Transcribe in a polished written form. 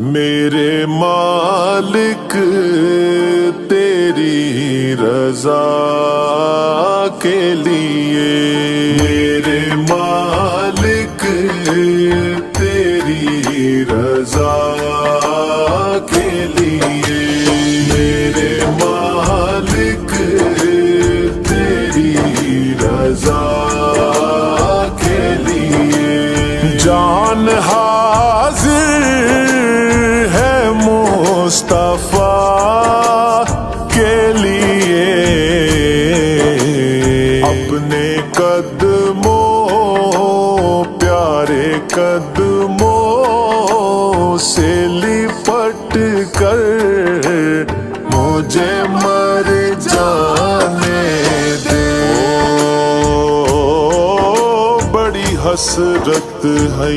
میرے مالک تیری رضا کے لیے، میرے مالک تیری رضا کے لیے، میرے مالک تیری رضا کے لیے، جان حاضر ہے مصطفیٰ کے لیے، اپنے قدموں پیارے قدموں سے لپٹ کر مجھے مر جانے دے۔ بڑی حسرت ہے